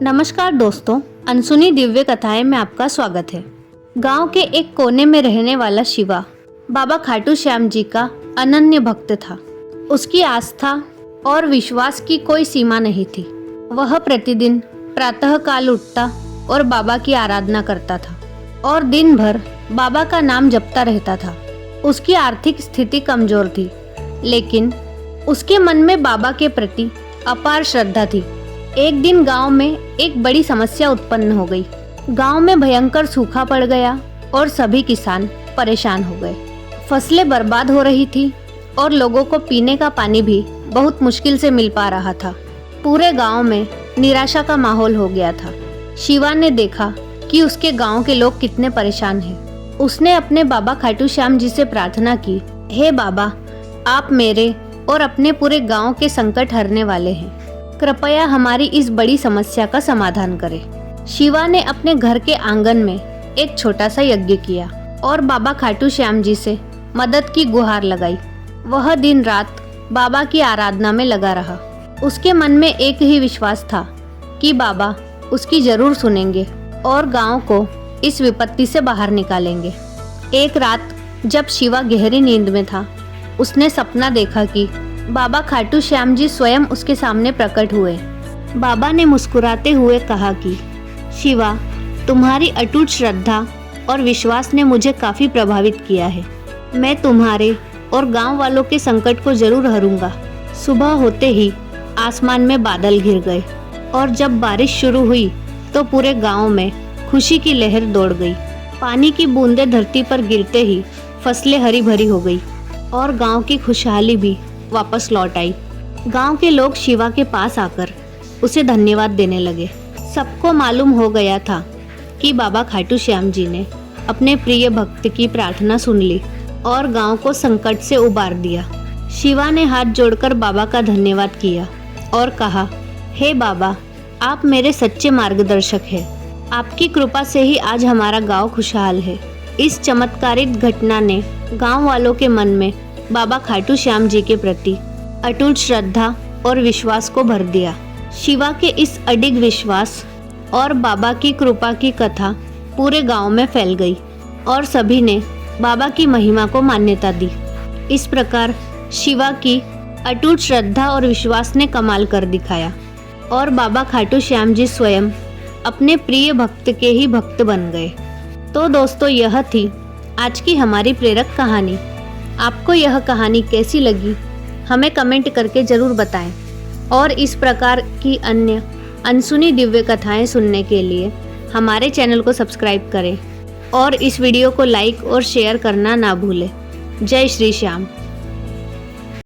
नमस्कार दोस्तों, अनसुनी दिव्य कथाएं में आपका स्वागत है। गांव के एक कोने में रहने वाला शिवा बाबा खाटू श्याम जी का अनन्य भक्त था। उसकी आस्था और विश्वास की कोई सीमा नहीं थी। वह प्रतिदिन प्रातः काल उठता और बाबा की आराधना करता था और दिन भर बाबा का नाम जपता रहता था। उसकी आर्थिक स्थिति कमजोर थी, लेकिन उसके मन में बाबा के प्रति अपार श्रद्धा थी। एक दिन गांव में एक बड़ी समस्या उत्पन्न हो गई। गांव में भयंकर सूखा पड़ गया और सभी किसान परेशान हो गए। फसलें बर्बाद हो रही थी और लोगों को पीने का पानी भी बहुत मुश्किल से मिल पा रहा था। पूरे गांव में निराशा का माहौल हो गया था। शिवा ने देखा कि उसके गांव के लोग कितने परेशान हैं। उसने अपने बाबा खाटू श्याम जी से प्रार्थना की, हे बाबा, आप मेरे और अपने पूरे गांव के संकट हरने वाले हैं। कृपया हमारी इस बड़ी समस्या का समाधान करें। शिवा ने अपने घर के आंगन में एक छोटा सा यज्ञ किया और बाबा खाटू श्याम जी से मदद की गुहार लगाई। वह दिन रात बाबा की आराधना में लगा रहा। उसके मन में एक ही विश्वास था कि बाबा उसकी जरूर सुनेंगे और गांव को इस विपत्ति से बाहर निकालेंगे। एक रात जब शिवा गहरी नींद में था, उसने सपना देखा कि बाबा खाटू श्याम जी स्वयं उसके सामने प्रकट हुए। बाबा ने मुस्कुराते हुए कहा कि शिवा, तुम्हारी अटूट श्रद्धा और विश्वास ने मुझे काफी प्रभावित किया है। मैं तुम्हारे और गांव वालों के संकट को जरूर हरूंगा। सुबह होते ही आसमान में बादल घिर गए और जब बारिश शुरू हुई तो पूरे गांव में खुशी की लहर दौड़ गई। पानी की बूंदें धरती पर गिरते ही फसलें हरी भरी हो गई और गांव की खुशहाली भी वापस लौट आई। गांव के लोग शिवा के पास आकर उसे धन्यवाद देने लगे। सबको मालूम हो गया था कि बाबा खाटू श्याम जी ने अपने प्रिय भक्त की प्रार्थना सुन ली और गांव को संकट से उबार दिया। शिवा ने हाथ जोड़कर बाबा का धन्यवाद किया और कहा, हे बाबा, आप मेरे सच्चे मार्गदर्शक हैं। आपकी कृपा से ही आज हमारा गांव खुशहाल है। इस चमत्कारिक घटना ने गांव वालों के मन में बाबा खाटू श्याम जी के प्रति अटूट श्रद्धा और विश्वास को भर दिया। शिवा के इस अडिग विश्वास और बाबा की कृपा की कथा पूरे गांव में फैल गई और सभी ने बाबा की महिमा को मान्यता दी। इस प्रकार शिवा की अटूट श्रद्धा और विश्वास ने कमाल कर दिखाया और बाबा खाटू श्याम जी स्वयं अपने प्रिय भक्त के ही भक्त बन गए। तो दोस्तों, यह थी आज की हमारी प्रेरक कहानी। आपको यह कहानी कैसी लगी हमें कमेंट करके ज़रूर बताएं और इस प्रकार की अन्य अनसुनी दिव्य कथाएं सुनने के लिए हमारे चैनल को सब्सक्राइब करें और इस वीडियो को लाइक और शेयर करना ना भूलें। जय श्री श्याम।